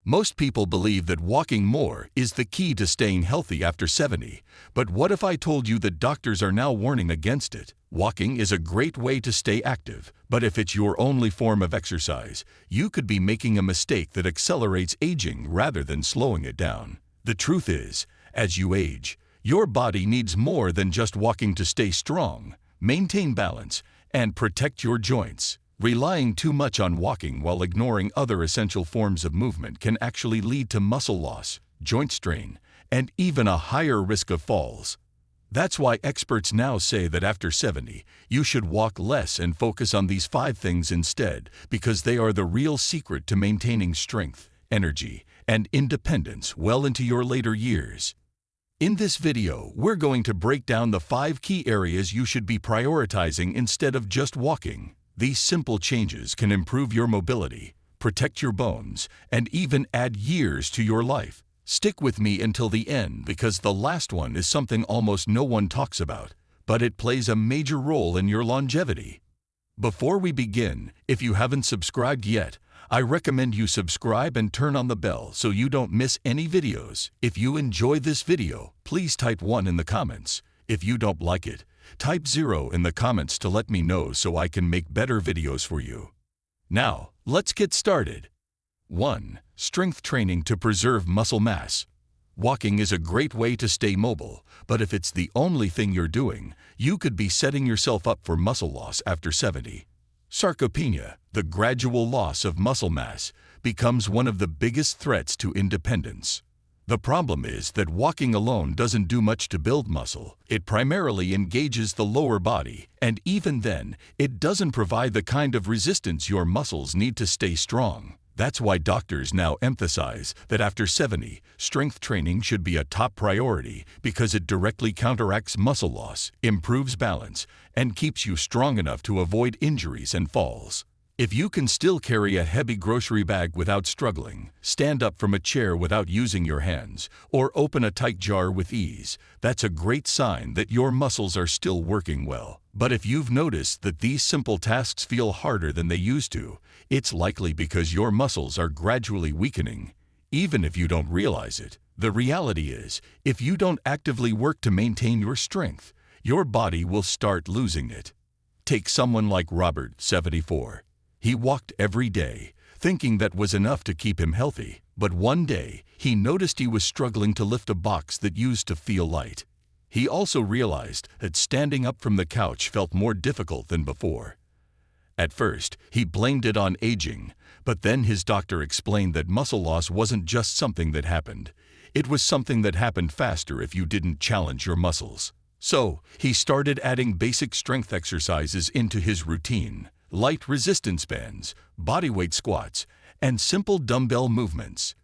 Most people believe that walking more is the key to staying healthy after 70, but what if I told you that doctors are now warning against it? Walking is a great way to stay active, but if it's your only form of exercise, you could be making a mistake that accelerates aging rather than slowing it down. The truth is, as you age, your body needs more than just walking to stay strong, maintain balance, and protect your joints. Relying too much on walking while ignoring other essential forms of movement can actually lead to muscle loss, joint strain, and even a higher risk of falls. That's why experts now say that after 70, you should walk less and focus on these 5 things instead, because they are the real secret to maintaining strength, energy, and independence well into your later years. In this video, we're going to break down the 5 key areas you should be prioritizing instead of just walking. These simple changes can improve your mobility, protect your bones, and even add years to your life. Stick with me until the end because the last one is something almost no one talks about, but it plays a major role in your longevity. Before we begin, if you haven't subscribed yet, I recommend you subscribe and turn on the bell so you don't miss any videos. If you enjoy this video, please type 1 in the comments. If you don't like it, type 0 in the comments to let me know so I can make better videos for you. Now, let's get started. 1. Strength training to preserve muscle mass. Walking is a great way to stay mobile, but if it's the only thing you're doing, you could be setting yourself up for muscle loss after 70. Sarcopenia, the gradual loss of muscle mass, becomes one of the biggest threats to independence. The problem is that walking alone doesn't do much to build muscle. It primarily engages the lower body, and even then, it doesn't provide the kind of resistance your muscles need to stay strong. That's why doctors now emphasize that after 70, strength training should be a top priority because it directly counteracts muscle loss, improves balance, and keeps you strong enough to avoid injuries and falls. If you can still carry a heavy grocery bag without struggling, stand up from a chair without using your hands, or open a tight jar with ease, that's a great sign that your muscles are still working well. But if you've noticed that these simple tasks feel harder than they used to, it's likely because your muscles are gradually weakening, even if you don't realize it. The reality is, if you don't actively work to maintain your strength, your body will start losing it. Take someone like Robert, 74. He walked every day, thinking that was enough to keep him healthy. But one day, he noticed he was struggling to lift a box that used to feel light. He also realized that standing up from the couch felt more difficult than before. At first, he blamed it on aging, but then his doctor explained that muscle loss wasn't just something that happened. It was something that happened faster if you didn't challenge your muscles. So, he started adding basic strength exercises into his routine. Light resistance bands, bodyweight squats, and simple dumbbell movements.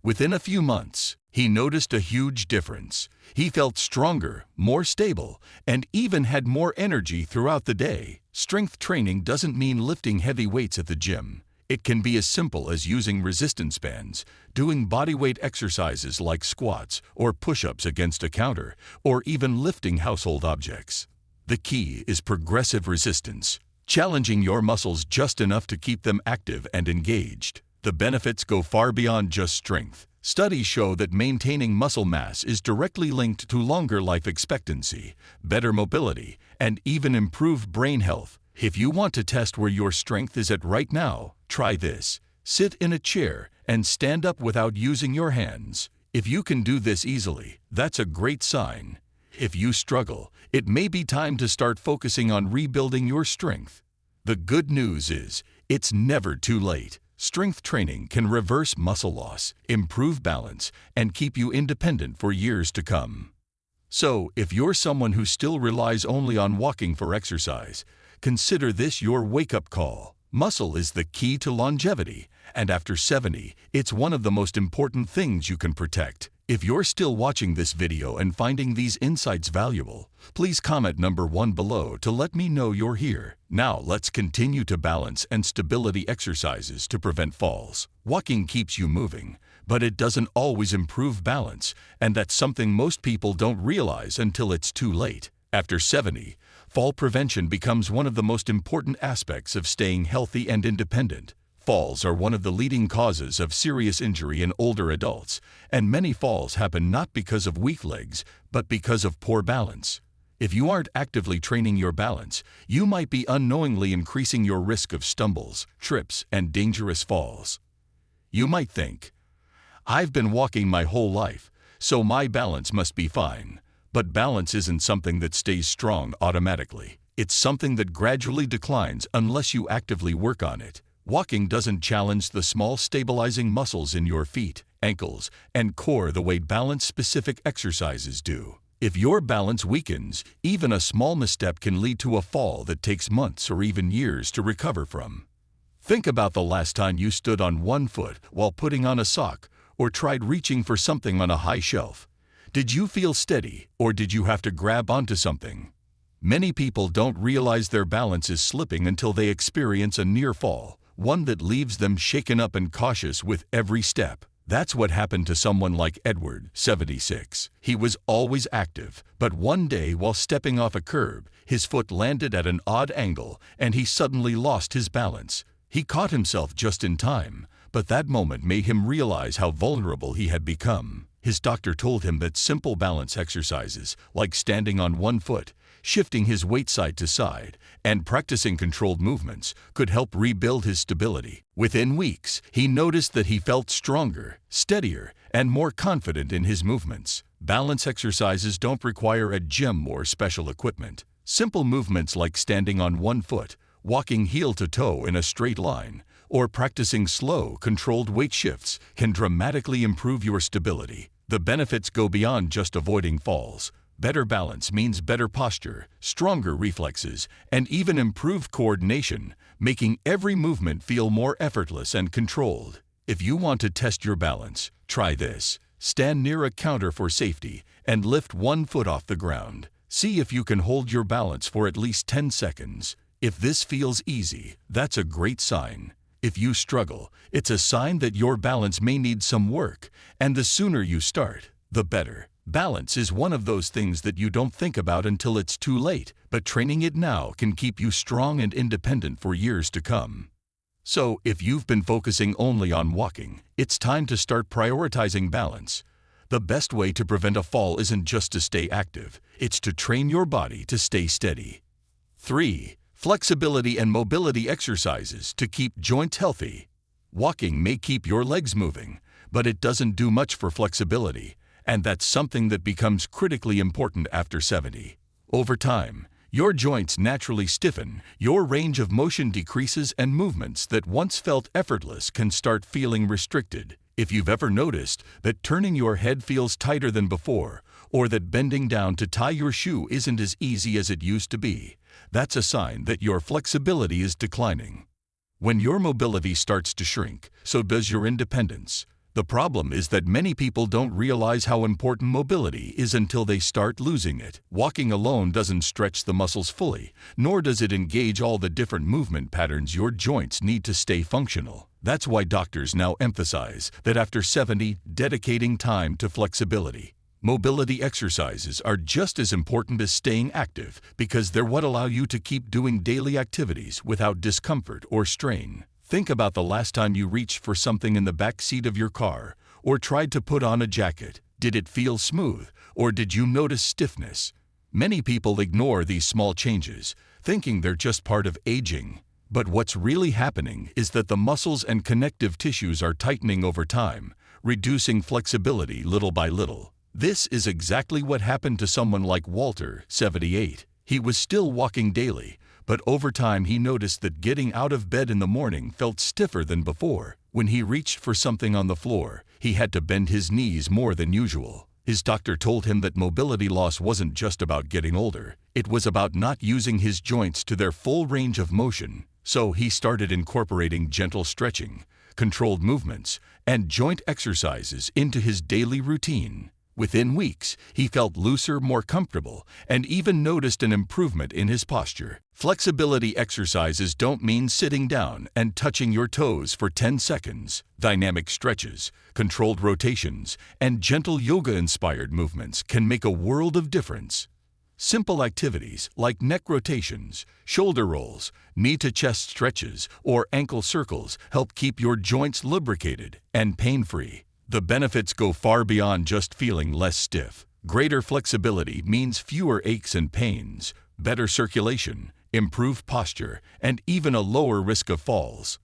Within a few months, he noticed a huge difference. He felt stronger, more stable, and even had more energy throughout the day. Strength training doesn't mean lifting heavy weights at the gym. It can be as simple as using resistance bands, doing bodyweight exercises like squats or push-ups against a counter, or even lifting household objects. The key is progressive resistance. Challenging your muscles just enough to keep them active and engaged. The benefits go far beyond just strength. Studies show that maintaining muscle mass is directly linked to longer life expectancy, better mobility, and even improved brain health. If you want to test where your strength is at right now, try this. Sit in a chair and stand up without using your hands. If you can do this easily, that's a great sign. If you struggle, it may be time to start focusing on rebuilding your strength. The good news is, it's never too late. Strength training can reverse muscle loss, improve balance, and keep you independent for years to come. So, if you're someone who still relies only on walking for exercise, consider this your wake-up call. Muscle is the key to longevity, and after 70, it's one of the most important things you can protect. If you're still watching this video and finding these insights valuable, please comment number 1 below to let me know you're here. Now let's continue to balance and stability exercises to prevent falls. Walking keeps you moving, but it doesn't always improve balance, and that's something most people don't realize until it's too late. After 70, fall prevention becomes one of the most important aspects of staying healthy and independent. Falls are one of the leading causes of serious injury in older adults, and many falls happen not because of weak legs, but because of poor balance. If you aren't actively training your balance, you might be unknowingly increasing your risk of stumbles, trips, and dangerous falls. You might think, "I've been walking my whole life, so my balance must be fine." But balance isn't something that stays strong automatically. It's something that gradually declines unless you actively work on it. Walking doesn't challenge the small stabilizing muscles in your feet, ankles, and core the way balance-specific exercises do. If your balance weakens, even a small misstep can lead to a fall that takes months or even years to recover from. Think about the last time you stood on one foot while putting on a sock or tried reaching for something on a high shelf. Did you feel steady, or did you have to grab onto something? Many people don't realize their balance is slipping until they experience a near fall, one that leaves them shaken up and cautious with every step. That's what happened to someone like Edward, 76. He was always active, but one day while stepping off a curb, his foot landed at an odd angle and he suddenly lost his balance. He caught himself just in time, but that moment made him realize how vulnerable he had become. His doctor told him that simple balance exercises, like standing on one foot, shifting his weight side to side, and practicing controlled movements, could help rebuild his stability. Within weeks, he noticed that he felt stronger, steadier, and more confident in his movements. Balance exercises don't require a gym or special equipment. Simple movements like standing on one foot, walking heel to toe in a straight line, or practicing slow, controlled weight shifts can dramatically improve your stability. The benefits go beyond just avoiding falls. Better balance means better posture, stronger reflexes, and even improved coordination, making every movement feel more effortless and controlled. If you want to test your balance, try this. Stand near a counter for safety and lift one foot off the ground. See if you can hold your balance for at least 10 seconds. If this feels easy, that's a great sign. If you struggle, it's a sign that your balance may need some work, and the sooner you start, the better. Balance is one of those things that you don't think about until it's too late, but training it now can keep you strong and independent for years to come. So, if you've been focusing only on walking, it's time to start prioritizing balance. The best way to prevent a fall isn't just to stay active, it's to train your body to stay steady. 3. Flexibility and mobility exercises to keep joints healthy. Walking may keep your legs moving, but it doesn't do much for flexibility, and that's something that becomes critically important after 70. Over time, your joints naturally stiffen, your range of motion decreases, and movements that once felt effortless can start feeling restricted. If you've ever noticed that turning your head feels tighter than before, or that bending down to tie your shoe isn't as easy as it used to be, that's a sign that your flexibility is declining. When your mobility starts to shrink, so does your independence. The problem is that many people don't realize how important mobility is until they start losing it. Walking alone doesn't stretch the muscles fully, nor does it engage all the different movement patterns your joints need to stay functional. That's why doctors now emphasize that after 70, dedicating time to flexibility. Mobility exercises are just as important as staying active because they're what allow you to keep doing daily activities without discomfort or strain. Think about the last time you reached for something in the back seat of your car or tried to put on a jacket. Did it feel smooth, or did you notice stiffness? Many people ignore these small changes, thinking they're just part of aging. But what's really happening is that the muscles and connective tissues are tightening over time, reducing flexibility little by little. This is exactly what happened to someone like Walter, 78. He was still walking daily, but over time he noticed that getting out of bed in the morning felt stiffer than before. When he reached for something on the floor, he had to bend his knees more than usual. His doctor told him that mobility loss wasn't just about getting older. It was about not using his joints to their full range of motion. So he started incorporating gentle stretching, controlled movements, and joint exercises into his daily routine. Within weeks, he felt looser, more comfortable, and even noticed an improvement in his posture. Flexibility exercises don't mean sitting down and touching your toes for 10 seconds. Dynamic stretches, controlled rotations, and gentle yoga-inspired movements can make a world of difference. Simple activities like neck rotations, shoulder rolls, knee-to-chest stretches, or ankle circles help keep your joints lubricated and pain-free. The benefits go far beyond just feeling less stiff. Greater flexibility means fewer aches and pains, better circulation, improved posture, and even a lower risk of falls.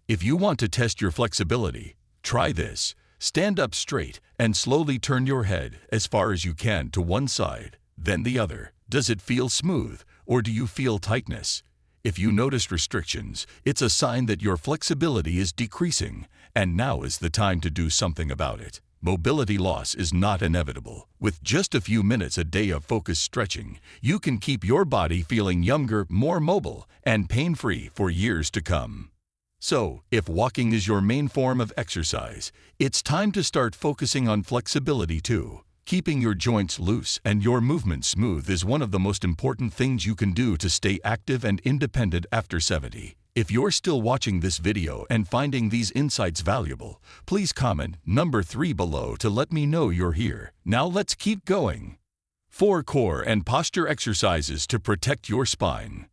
If you want to test your flexibility, try this. Stand up straight and slowly turn your head as far as you can to one side, then the other. Does it feel smooth, or do you feel tightness? If you notice restrictions, it's a sign that your flexibility is decreasing, and now is the time to do something about it. Mobility loss is not inevitable. With just a few minutes a day of focused stretching, you can keep your body feeling younger, more mobile, and pain-free for years to come. So, if walking is your main form of exercise, it's time to start focusing on flexibility too. Keeping your joints loose and your movement smooth is one of the most important things you can do to stay active and independent after 70. If you're still watching this video and finding these insights valuable, please comment number 3 below to let me know you're here. Now let's keep going. 4 core and posture exercises to protect your spine.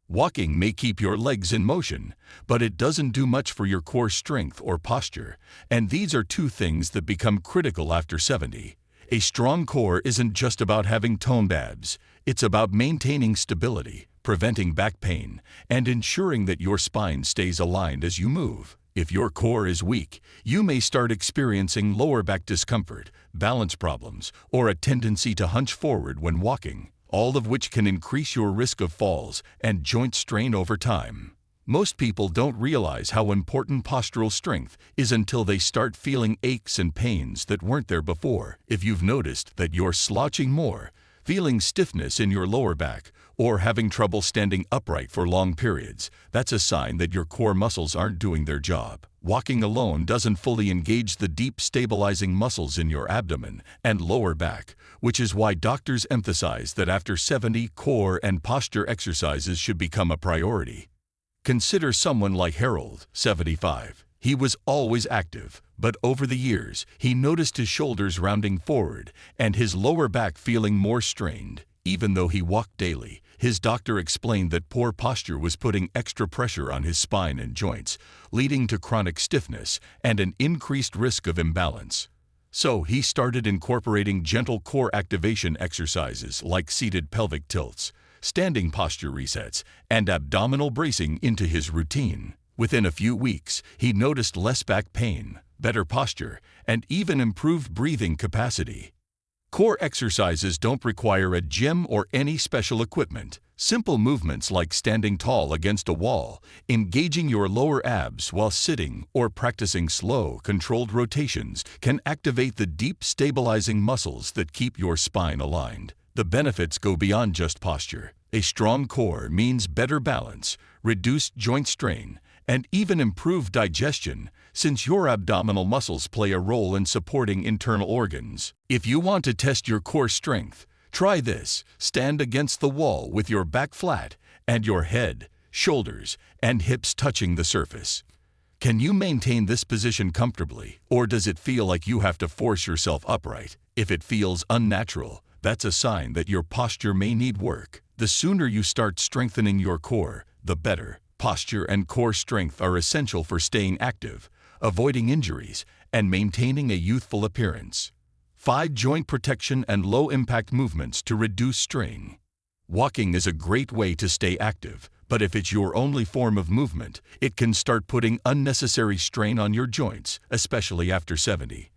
Walking may keep your legs in motion, but it doesn't do much for your core strength or posture, and these are 2 things that become critical after 70. A strong core isn't just about having toned abs. It's about maintaining stability, preventing back pain, and ensuring that your spine stays aligned as you move. If your core is weak, you may start experiencing lower back discomfort, balance problems, or a tendency to hunch forward when walking, all of which can increase your risk of falls and joint strain over time. Most people don't realize how important postural strength is until they start feeling aches and pains that weren't there before. If you've noticed that you're slouching more, feeling stiffness in your lower back, or having trouble standing upright for long periods, that's a sign that your core muscles aren't doing their job. Walking alone doesn't fully engage the deep stabilizing muscles in your abdomen and lower back, which is why doctors emphasize that after 70, core and posture exercises should become a priority. Consider someone like Harold, 75. He was always active, but over the years, he noticed his shoulders rounding forward and his lower back feeling more strained. Even though he walked daily, his doctor explained that poor posture was putting extra pressure on his spine and joints, leading to chronic stiffness and an increased risk of imbalance. So he started incorporating gentle core activation exercises like seated pelvic tilts, standing posture resets, and abdominal bracing into his routine. Within a few weeks, he noticed less back pain, better posture, and even improved breathing capacity. Core exercises don't require a gym or any special equipment. Simple movements like standing tall against a wall, engaging your lower abs while sitting, or practicing slow, controlled rotations can activate the deep stabilizing muscles that keep your spine aligned. The benefits go beyond just posture. A strong core means better balance, reduced joint strain, and even improved digestion, since your abdominal muscles play a role in supporting internal organs. If you want to test your core strength, try this. Stand against the wall with your back flat and your head, shoulders, and hips touching the surface. Can you maintain this position comfortably, or does it feel like you have to force yourself upright? If it feels unnatural, that's a sign that your posture may need work. The sooner you start strengthening your core, the better. Posture and core strength are essential for staying active, avoiding injuries, and maintaining a youthful appearance. 5 joint protection and low-impact movements to reduce strain. Walking is a great way to stay active, but if it's your only form of movement, it can start putting unnecessary strain on your joints, especially after 70.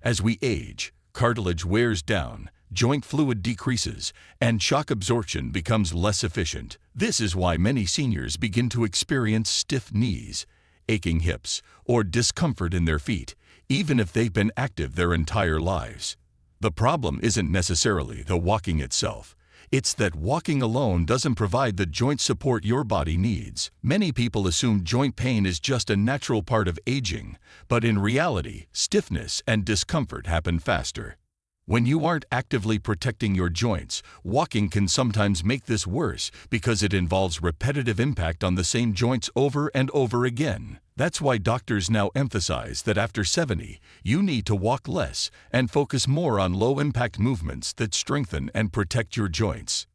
As we age, cartilage wears down, joint fluid decreases, and shock absorption becomes less efficient. This is why many seniors begin to experience stiff knees, aching hips, or discomfort in their feet, even if they've been active their entire lives. The problem isn't necessarily the walking itself. It's that walking alone doesn't provide the joint support your body needs. Many people assume joint pain is just a natural part of aging, but in reality, stiffness and discomfort happen faster. When you aren't actively protecting your joints, walking can sometimes make this worse because it involves repetitive impact on the same joints over and over again. That's why doctors now emphasize that after 70, you need to walk less and focus more on low-impact movements that strengthen and protect your joints.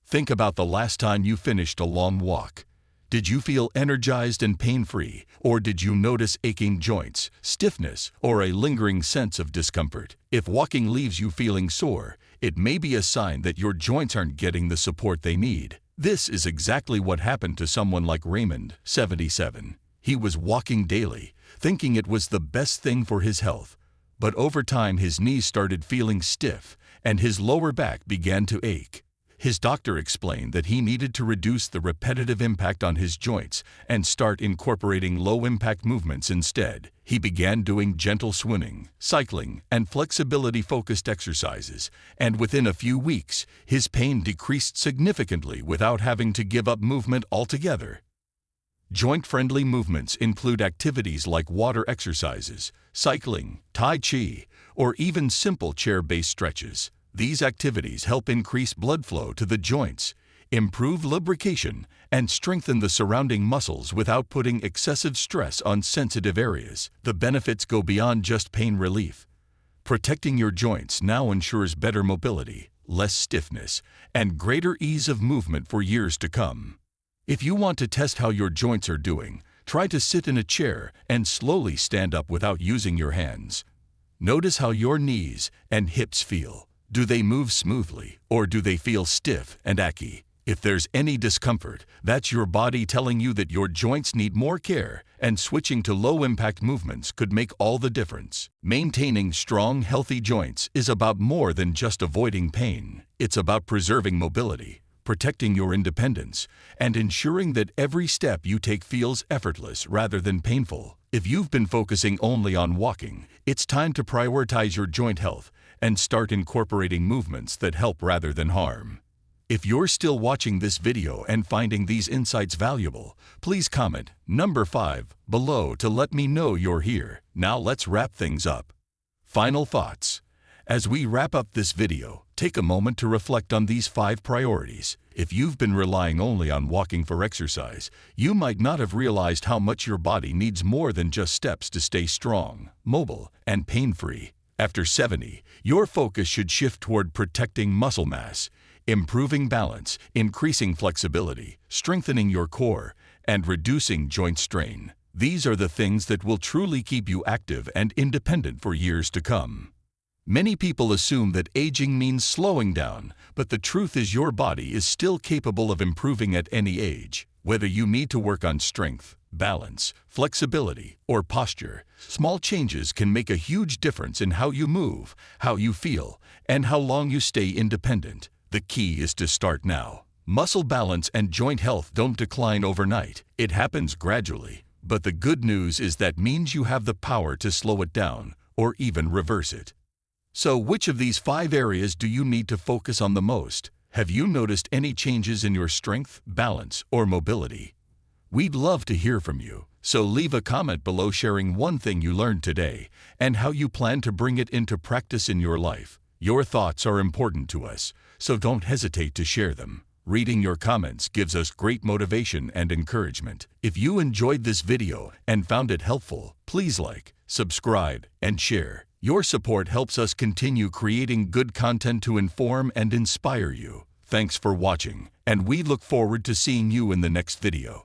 Think about the last time you finished a long walk. Did you feel energized and pain-free, or did you notice aching joints, stiffness, or a lingering sense of discomfort? If walking leaves you feeling sore, it may be a sign that your joints aren't getting the support they need. This is exactly what happened to someone like Raymond, 77. He was walking daily, thinking it was the best thing for his health. But over time his knees started feeling stiff, and his lower back began to ache. His doctor explained that he needed to reduce the repetitive impact on his joints and start incorporating low-impact movements instead. He began doing gentle swimming, cycling, and flexibility-focused exercises, and within a few weeks, his pain decreased significantly without having to give up movement altogether. Joint-friendly movements include activities like water exercises, cycling, Tai Chi, or even simple chair-based stretches. These activities help increase blood flow to the joints, improve lubrication, and strengthen the surrounding muscles without putting excessive stress on sensitive areas. The benefits go beyond just pain relief. Protecting your joints now ensures better mobility, less stiffness, and greater ease of movement for years to come. If you want to test how your joints are doing, try to sit in a chair and slowly stand up without using your hands. Notice how your knees and hips feel. Do they move smoothly, or do they feel stiff and achy? If there's any discomfort, that's your body telling you that your joints need more care, and switching to low-impact movements could make all the difference. Maintaining strong, healthy joints is about more than just avoiding pain. It's about preserving mobility, protecting your independence, and ensuring that every step you take feels effortless rather than painful. If you've been focusing only on walking, it's time to prioritize your joint health and start incorporating movements that help rather than harm. If you're still watching this video and finding these insights valuable, please comment number 5 below to let me know you're here. Now let's wrap things up. Final thoughts. As we wrap up this video, take a moment to reflect on these 5 priorities. If you've been relying only on walking for exercise, you might not have realized how much your body needs more than just steps to stay strong, mobile, and pain-free. After 70, your focus should shift toward protecting muscle mass, improving balance, increasing flexibility, strengthening your core, and reducing joint strain. These are the things that will truly keep you active and independent for years to come. Many people assume that aging means slowing down, but the truth is your body is still capable of improving at any age. Whether you need to work on strength, balance, flexibility, or posture, small changes can make a huge difference in how you move, how you feel, and how long you stay independent. The key is to start now. Muscle balance and joint health don't decline overnight. It happens gradually. But the good news is that means you have the power to slow it down or even reverse it. So which of these 5 areas do you need to focus on the most? Have you noticed any changes in your strength, balance, or mobility? We'd love to hear from you, so leave a comment below sharing one thing you learned today and how you plan to bring it into practice in your life. Your thoughts are important to us, so don't hesitate to share them. Reading your comments gives us great motivation and encouragement. If you enjoyed this video and found it helpful, please like, subscribe, and share. Your support helps us continue creating good content to inform and inspire you. Thanks for watching, and we look forward to seeing you in the next video.